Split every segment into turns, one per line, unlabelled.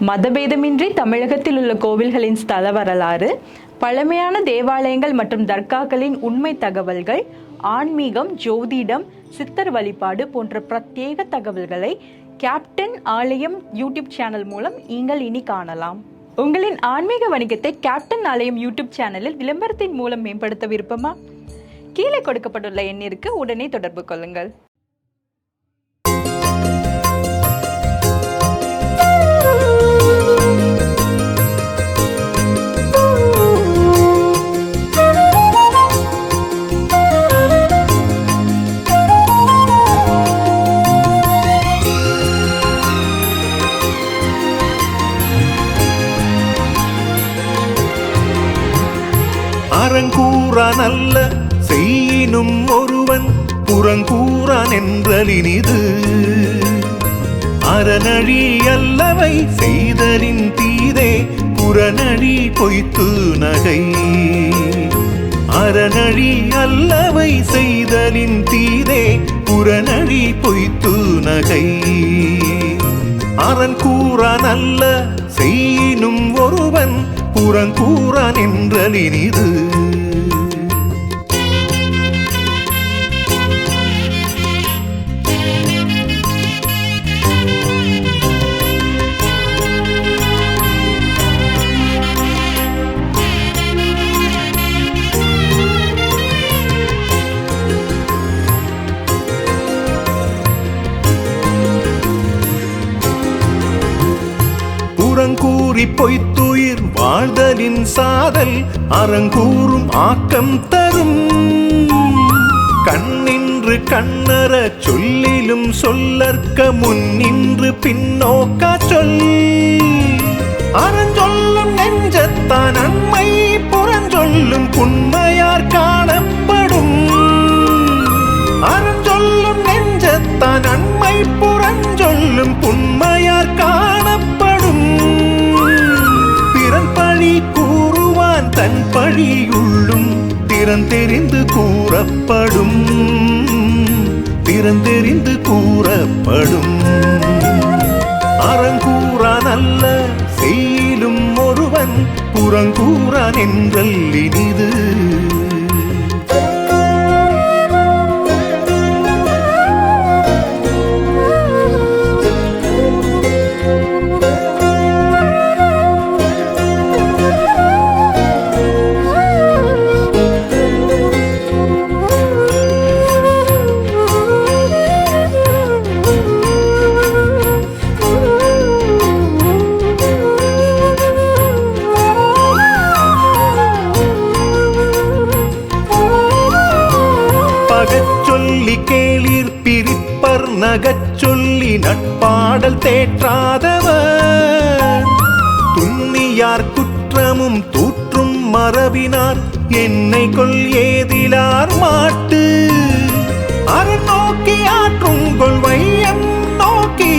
மதபேதமின்றி தமிழகத்தில் உள்ள கோவில்களின் ஸ்தல வரலாறு, பழமையான தேவாலயங்கள் மற்றும் தர்காக்களின் உண்மை தகவல்கள், ஆன்மீகம், ஜோதிடம், சித்தர் வழிபாடு போன்ற பிரத்யேக தகவல்களை கேப்டன் ஆலயம் யூடியூப் சேனல் மூலம் நீங்கள் இனி காணலாம். உங்களின் ஆன்மீக வணிகத்தை கேப்டன் ஆலயம் யூடியூப் சேனலில் விளம்பரத்தின் மூலம் மேம்படுத்த விருப்பமா? கீழே கொடுக்கப்பட்டுள்ள எண்ணிற்கு உடனே தொடர்பு கொள்ளுங்கள்.
அறங்கூறான் அல்ல செய்யினும் ஒருவன் புறங்கூறான் என்றலினிது. அறநழி அல்லவை செய்தலின் தீதே புறநழி பொய்த்து நகை. அறநழி அல்லவை செய்தலின் தீதே புறநழி பொய்த்து நகை. அறங்கூறான் அல்ல செய்யினும் ஒருவன் புறங்கூறான் என்றலினிது. புறங்கூறி பொய்த்துயிர் வாழ்தலின் சாதல் அறங்கூறும் ஆக்கம் தரும். கண்ணின்று கண்ணற சொல்லிலும் சொல்லற்க முன்னின்று பின்னோக்கா சொல். அறஞ்சொல்லும் நெஞ்சத்தான் அண்மை புறஞ்சொல்லும் புண்மையார் காணப்படும். அறஞ்சொல்லும் நெஞ்சத்தான் அண்மை புறஞ்சொல்லும் புண்மையார் காணப்படும். பிறன் பழி கூறுவான் தன் பழியுள்ளும் திறந்தெறிந்து கூறப்படும். திறந்தெறிந்து கூறப்படும். அறங்கூறான் அல்ல செய்யிலும் ஒருவன் புறங்கூறான் என்றல்லினிது. கேளீர் பிரிப்பர் நகச் சொல்லி நட்பாடல் தேற்றாதவர். துன்னியார் குற்றமும் தூற்றும் மரபினார் என்னை கொள் ஏதிலார் மாட்டு. அரண் நோக்கி ஆற்றும் கொள்வையம் நோக்கி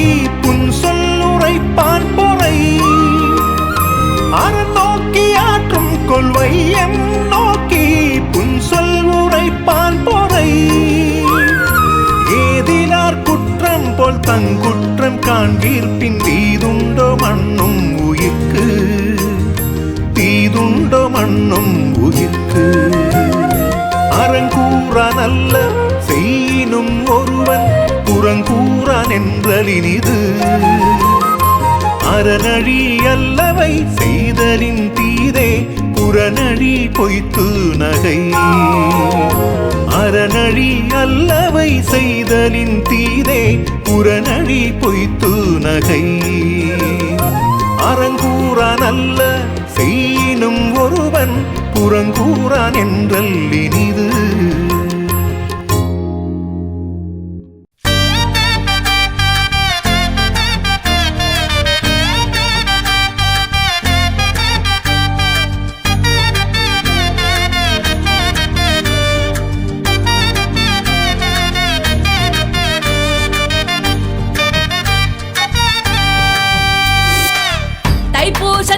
புன் சொல்லுரைப்பான் பொறை. அரண் நோக்கி ஆற்றும் கொள்வையம் நோக்கி புன் சொல் உரைப்பான் பொறை. ஏதிலார் குற்றம் போல் தங்குற்றம் காண்கீர்ப்பின் தீதுண்டோ மண்ணும் உயிர்க்கு. தீதுண்டோ மண்ணும் உயிர்க்கு. அறங்கூறான் அல்ல செய்யினும் ஒருவன் புறங்கூறான் என்றலினிது. அறநழி அல்லவை செய்தலின் தீதே புறநழி பொய்த்து நகை. அறநழி அல்லவை செய்தலின் தீதே புறநழி பொய்த்து நகை. அறங்கூறான் அல்ல செய்யினும் ஒருவன் புறங்கூறான் என்றல்லினிது.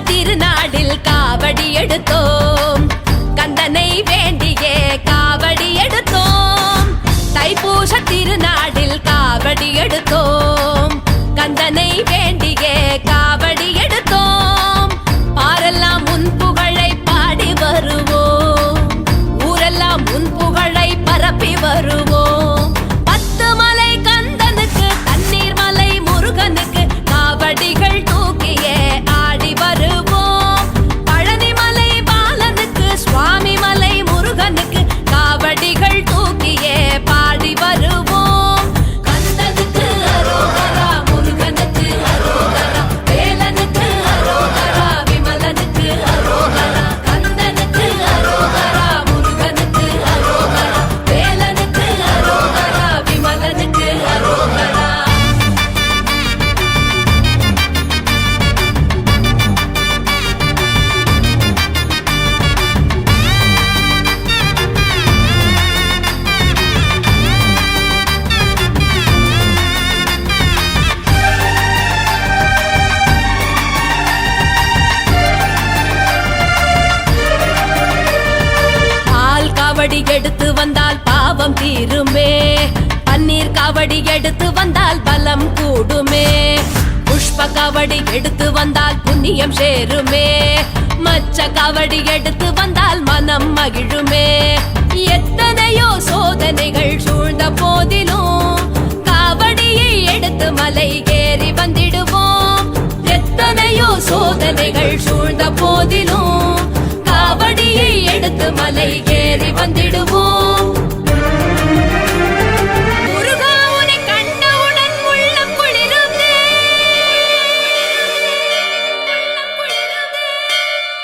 திருநாடில் காவடி எடுத்தோம், கந்தனை வேண்டியே காவடி எடுத்தோம். தைப்பூச திருநாடில் காவடி எடுத்தோம், கந்தனை வேண்டியே காவடி எடுத்தோம். காவடி எடுத்து வந்தால் பாவம் தீருமே, பன்னீர் காவடி எடுத்து வந்தால் பலம் கூடுமே, புஷ்ப காவடி எடுத்து வந்தால் புண்ணியம் சேருமே, மச்ச காவடி எடுத்து வந்தால் மனம் மகிழுமே. எத்தனையோ சோதனைகள் சூழ்ந்த போதிலும் காவடியை எடுத்து மலை ஏறி வந்திடுவோம். எத்தனையோ சோதனைகள் சூழ்ந்த போதிலும் காவடியை எடுத்து மலை ஏறி வந்திடுவோம். முருகா உன்னை கண்டவுடன் உள்ளம் குளிருதே,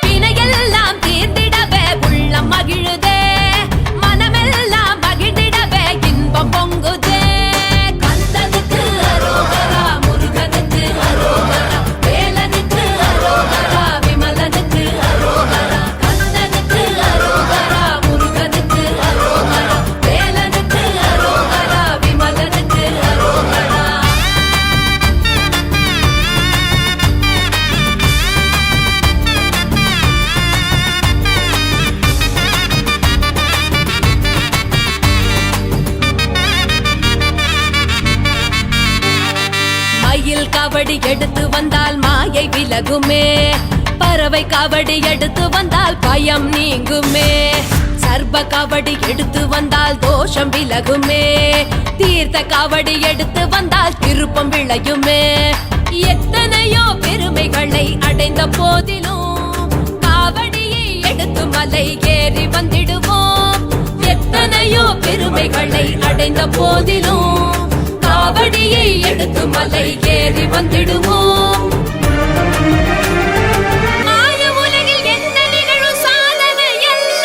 வினையெல்லாம் தீர்ந்திடவே உள்ளம் மகிழுதே, மனமெல்லாம் மகிழ்ந்திடவே இன்பம் பொங்குதே. கந்தனுக்கு அரோகரா, முருகனுக்கு அரோகரா, வேலனுக்கு அரோகரா, விமலனுக்கு அரோகரா. கந்தனுக்கு அரோகரா, முருகனுக்கு அரோகரா, வேலனுக்கு அரோகரா, விமலனுக்கு அரோகரா. மயில் காவடி எடுத்து வந்தால் மாயை விலகுமே, பறவை காவடி எடுத்து வந்தால் பயம் நீங்குமே, சர்ப காவடி எடுத்து வந்தால் தோஷம் விலகுமே, தீர்த்த காவடி எடுத்து வந்தால் திருப்பம் விளையுமே. எத்தனையோ பெருமைகளை அடைந்த போதிலும் காவடியை எடுத்து மலை ஏறி வந்திடுவோம். எத்தனையோ பெருமைகளை அடைந்த போதிலும் காவடியை எடுத்து மலை ஏறி வந்திடுவோம். மாய உலகில் என்ன நிகழும் சாதனை அல்ல,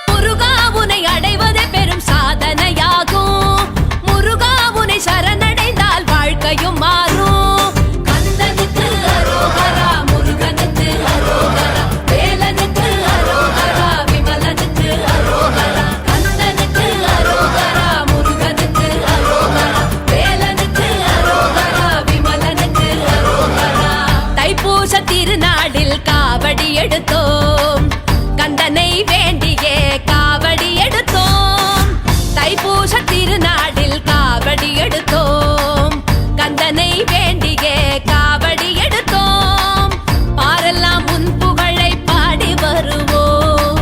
முருகா உன்னை அடைவதே பெரும் சாதனையாகும். முருகா உன்னை சரணடைந்தால் வாழ்க்கையும் மாறும். கந்தனுக்கு அரோகரா, முருகனுக்கு அரோகரா, வேலனுக்கு அரோகரா, விமலனுக்கு அரோகரா. கந்தனுக்கு அரோகரா, முருகனுக்கு அரோகரா, வேலனுக்கு அரோகரா, விமலனுக்கு அரோகரா. தைப்பூச திருநாளில் காவடி எடுத்தோம், கந்தனை வேண்டியே காவடி எடுத்தோம். தைப்பூச திருநாளில் காவடி எடுத்தோம், கந்தனை வேண்டியே காவடி எடுத்தோம். பாரெல்லாம் உன் புகழை பாடி வருவோம்,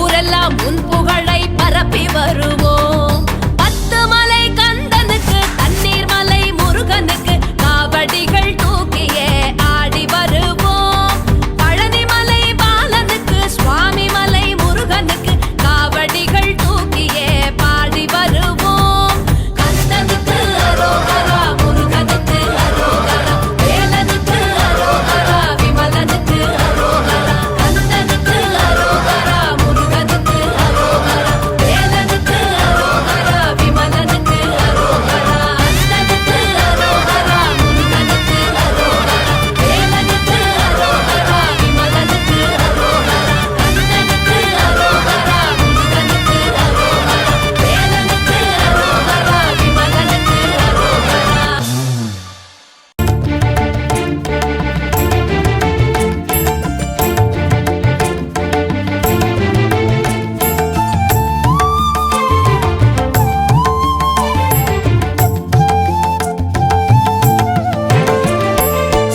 ஊரெல்லாம் உன் புகழை பரப்பி வருவோம். 10 மலை கந்தனுக்கு, தண்ணீர் மலை முருகனுக்கு காவடிகள் தூக்கியே ஆடி வருவோம். பழனி மலை பாலனுக்கு, சுவாமி மலை முருகனுக்கு காவடிகள் தூக்கியே பாடி வருவோம். கந்தனுக்கு அரோகரா, முருகனுக்கு அரோகரா, வேலனுக்கு அரோகரா, விமலனுக்கு அரோகரா. கந்தனுக்கு அரோகரா, முருகனுக்கு அரோகரா, வேலனுக்கு அரோகரா, விமலனுக்கு அரோகரா. கந்தனுக்கு அரோகரா, முருகனுக்கு அரோகரா, வேலனுக்கு அரோகரா, விமலனுக்கு அரோகரா. கந்தனுக்கு அரோகரா, முருகனுக்கு அரோகரா, வேலனுக்கு அரோகரா, விமலனுக்கு அரோகரா.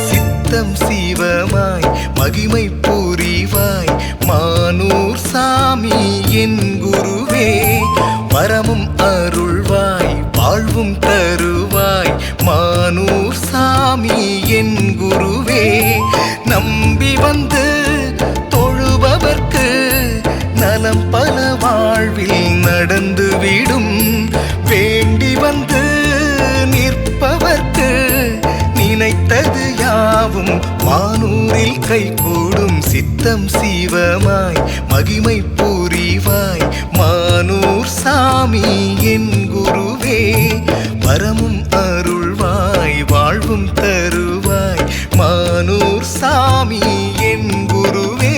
சித்தம் சிவமாய் மகிமை புரிவாய் மானூர் சாமி என் குருவே, வரமும் அருள்வாய் வாழ்வும் தருவாய் மானூர் சாமி என் குருவே. நம்பி வந்து தொழுபவர்க்கு நலம் பல வாழ்வில் நடந்துவிடும், வேண்டி வந்து நிற்பவர்க்கு நினைத்தது யாவும் மானூரில் கைகூடும். சித்தம் சிவமாய் மகிமை புரிவாய் மானூர் சாமி என் குருவே, வரமும் அருள்வாய் வாழ்வும் தருவாய் மானூர் சாமி என் குருவே.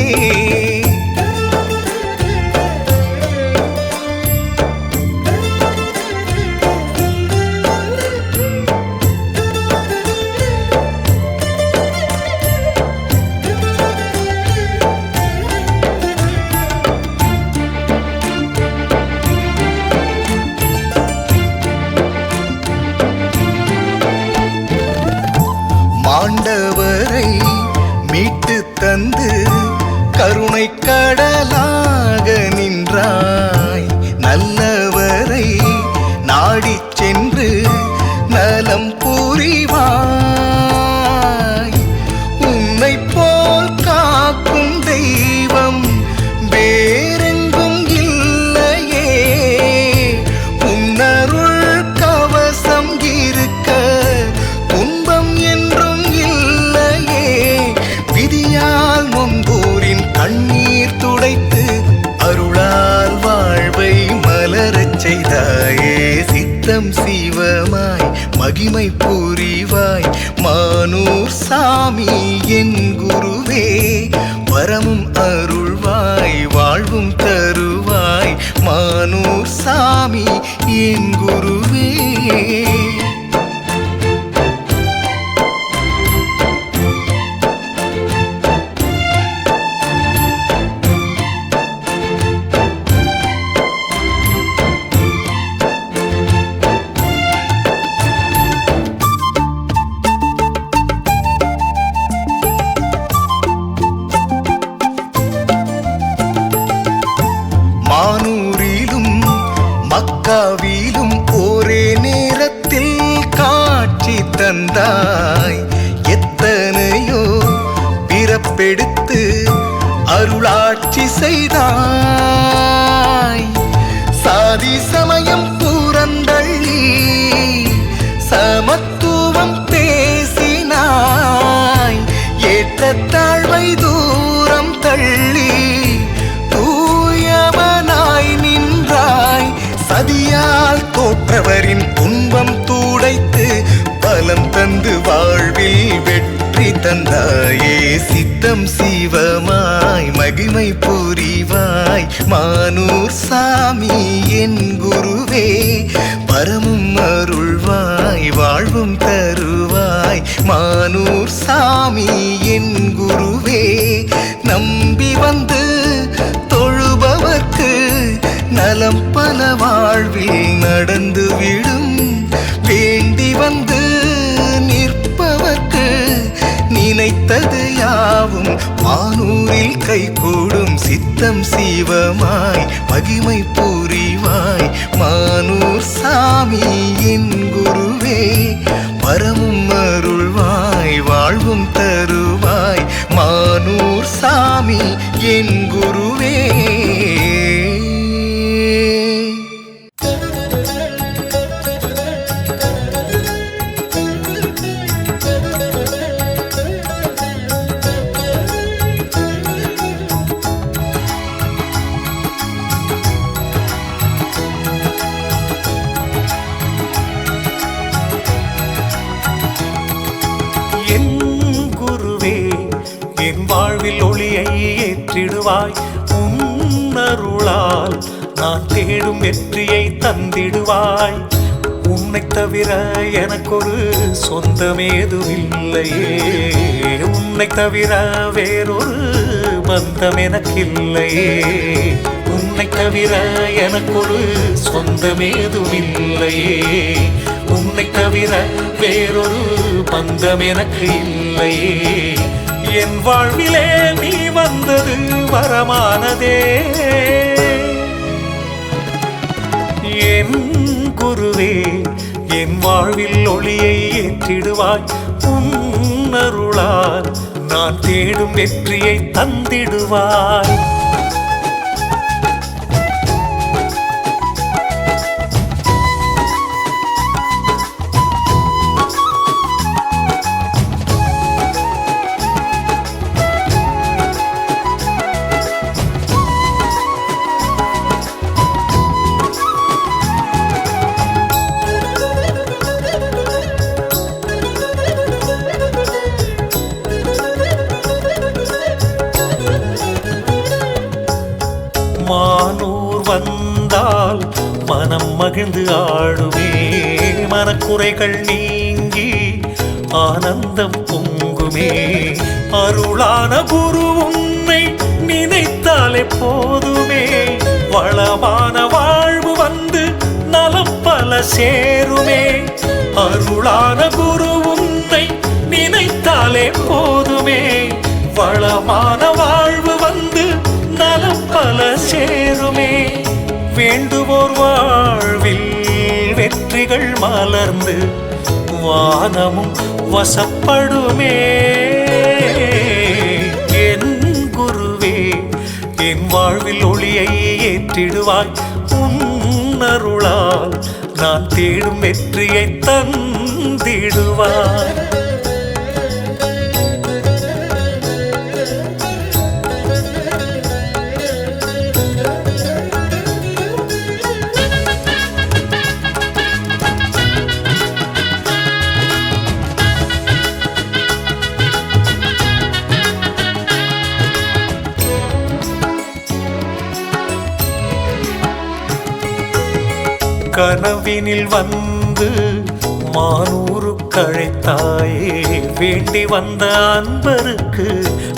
மாண்டவரை மீட்டு தந்து கருணை கடலாக நின்றாய். நல்லவரை நாடிச் சென்று நலம் புரிவாய். உன்னை போல் காக்கும் தெய்வம் வேறெங்கும் இல்லையே. உன்னருள் கவசம் இருக்க துன்பம் என்றும் இல்லையே. விதியால் முன்போரின் கண்ணீர் துடைத்து அருளால் வாழ்வை மலரச் செய்தாயே. சித்தம் சிவமாய் மகிமை புரிவாய் மானூர் சாமி என் குருவே. வரமும் அருள்வாய் வாழ்வும் தருவாய் மானூர் சாமி என் குருவே. மானூரிலும் மக்காவிலும் ஒரே நேரத்தில் காட்சி தந்தாய். எத்தனையோ பிறப்பெடுத்து அருளாட்சி செய்தாய். சாதி சமயம் புறந்தள்ளி சமத்துவம் பேசினாய். ஏற்ற தாழ்வை தூரம் தள்ளி தூயவனாய் நின்றாய். சதியால் தோற்றவரின் துன்பம் துடைத்து பலம் தந்து வாழ்வில் வெற்றி தந்தாயே. சித்தம் சிவமாய் மகிமை புரிவாய் மானூர் சாமி என் குருவே. வரமும் அருள்வாய் வாழ்வும் தருவாய் மானூர் சாமி என் குருவே. நம்பி வந்து தொழுபவர்க்கு நலம் பல வாழ்வில் நடந்துவிடும். வேண்டி வந்து நிற்பவர்க்கு நினைத்தது யாவும் மானூரில் கைகூடும். சித்தம் சிவமாய் மகிமை புரிவாய் மானூர் சாமி என் குருவே. வரமும் அருள்வாய் வாழ்வும் தருவாய் மானூர் சாமி என் குருவே.
வாழ்வில் ஒளியை ஏற்றிடுவாய். உன்னருளால் நான் தேடும் வெற்றியை தந்திடுவாய். உன்னை தவிர எனக்கொரு சொந்தமேதுமில்லையே. உன்னை தவிர வேறொரு பந்தம் எனக்கில்லையே. உன்னை தவிர எனக்கொரு சொந்தமேதுமில்லையே. உன்னை தவிர வேறொரு பந்தம் எனக்கு இல்லையே. என் வாழ்விலே நீ வந்தது வரமானதே. என் குருவே என் வாழ்வில் ஒளியை ஏற்றிடுவாய். உன்னருளால் நான் தேடும் வெற்றியை தந்திடுவாய். மானூர் வந்தால் மனம் மகிழ்ந்து ஆடுமே. மனக்குறைகள் நீங்கி ஆனந்தம் பொங்குமே. அருளான குரு உன்னை நினைத்தாலே போதுமே. வளமான வாழ்வு வந்து நலம் பல சேருமே. அருளான குரு உன்னை நினைத்த வளமான வாழ்வு வந்து நலம் பல சேருமே. வேண்டுவோர் வாழ்வில் வெற்றிகள் மலர்ந்து வானமும் வசப்படுமே. என் குருவே என் வாழ்வில் ஒளியை ஏற்றிடுவாய். உன் அருளால் நான் தேடும் வெற்றியை தந்திடுவாய். கனவினில் வந்து மானூரு கழைத்தாயே. வேண்டி வந்த அன்பருக்கு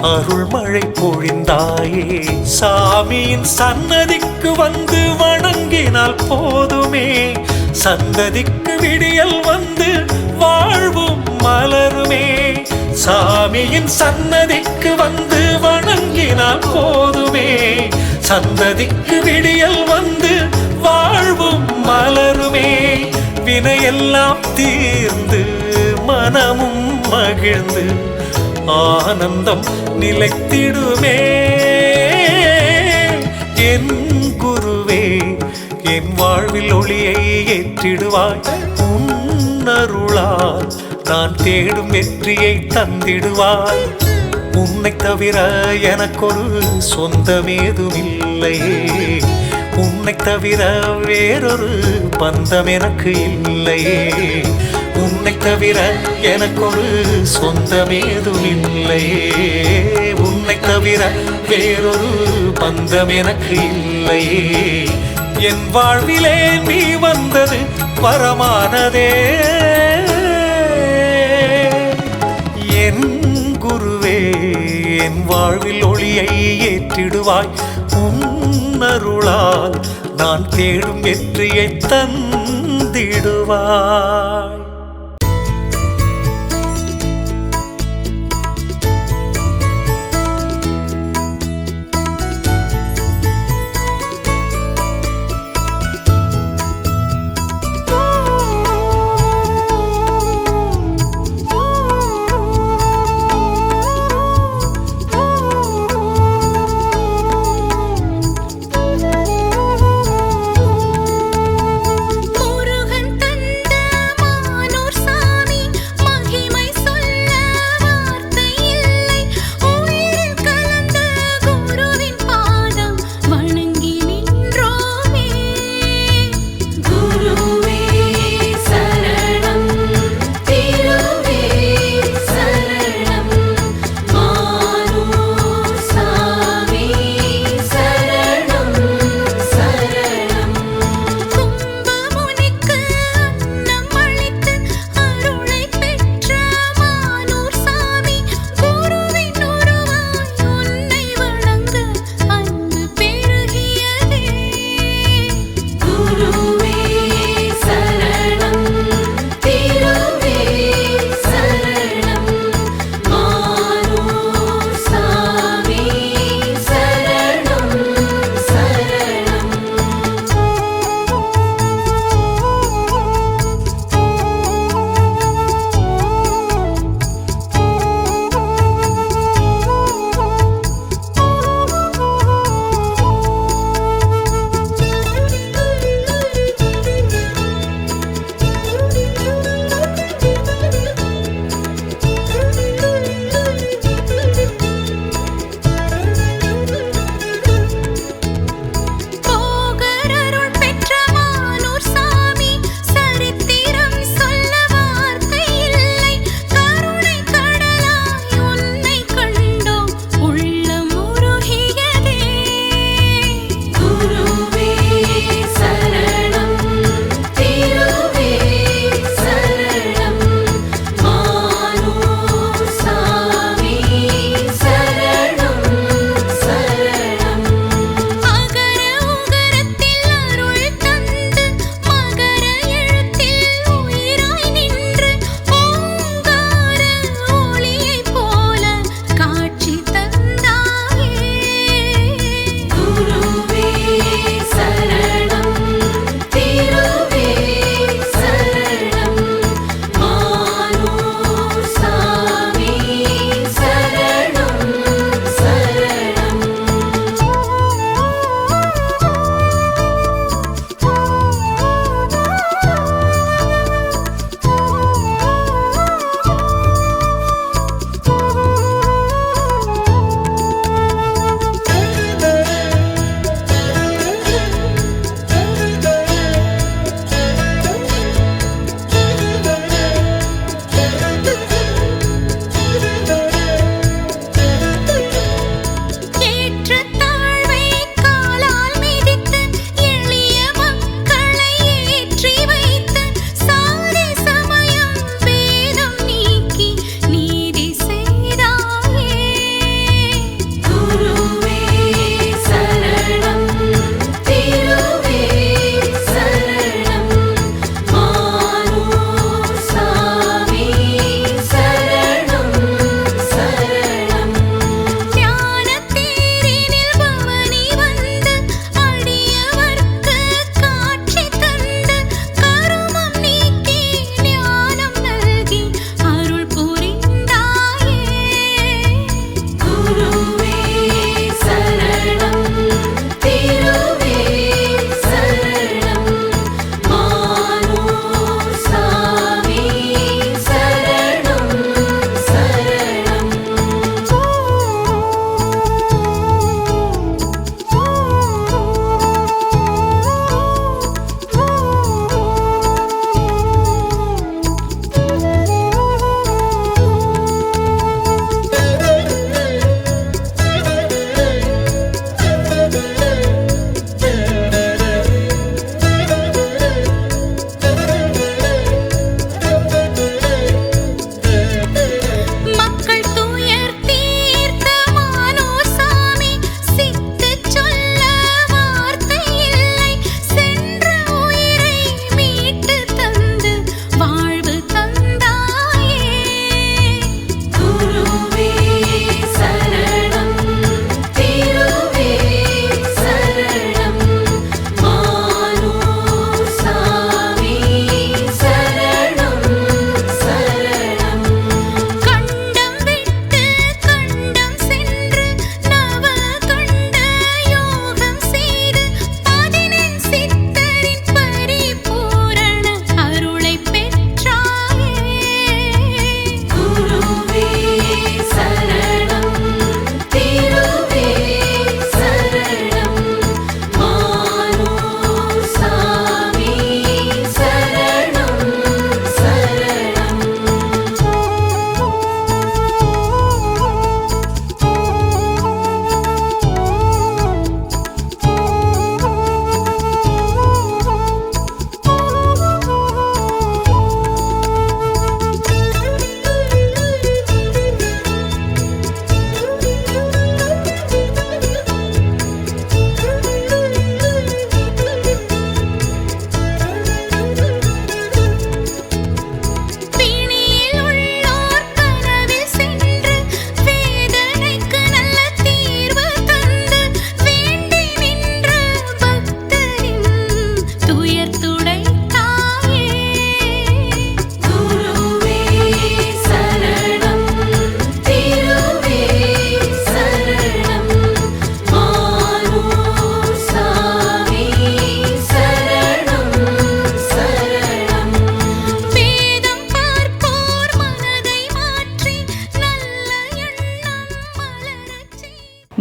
அருள் மழை பொழிந்தாயே. சாமியின் சன்னதிக்கு வந்து வணங்கினால் போதுமே. சந்ததிக்கு விடியல் வந்து வாழ்வும் மலருமே. சாமியின் சன்னதிக்கு வந்து வணங்கினால் போதுமே. சந்ததிக்கு விடியல் வந்து வாழ்வும் மலருமே. வினையெல்லாம் தீர்ந்து மனமும் மகிழ்ந்து ஆனந்தம் நிலைத்திடுமே. என் குருவே என் வாழ்வில் ஒளியை ஏற்றிடுவாய். உன் அருளால் நான் தேடும் வெற்றியை தந்திடுவாய். உன்னை தவிர எனக்கொரு சொந்தமேதுமில்லையே. உன்னை தவிர வேறொரு பந்தம் எனக்கு இல்லையே. உன்னை தவிர எனக்கொரு சொந்தமேதுமில்லையே. உன்னை தவிர வேறொரு பந்தம் எனக்கு இல்லையே. என் வாழ்விலே நீ வந்தது வரமானதே. என் குருவே என் வாழ்வில் ஒளியை ஏற்றிடுவாய். உன் அருளால் நான் தேடும் வெற்றியை தந்திடுவாய்.
முருகன் தந்த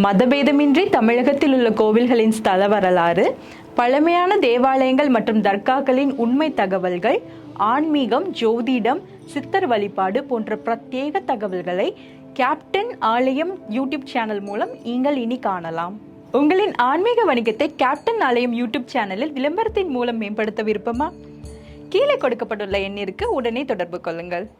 மதபேதமின்றி தமிழகத்தில் உள்ள கோவில்களின் ஸ்தல வரலாறு, பழமையான தேவாலயங்கள் மற்றும் தர்காக்களின் உண்மை தகவல்கள், ஆன்மீகம், ஜோதிடம், சித்தர் வழிபாடு போன்ற பிரத்யேக தகவல்களை கேப்டன் ஆலயம் யூடியூப் சேனல் மூலம் நீங்கள் இனி காணலாம். உங்களின் ஆன்மீக வணிகத்தை கேப்டன் ஆலயம் யூடியூப் சேனலில் விளம்பரத்தின் மூலம் மேம்படுத்த விருப்பமா? கீழே கொடுக்கப்பட்டுள்ள எண்ணிற்கு உடனே தொடர்பு கொள்ளுங்கள்.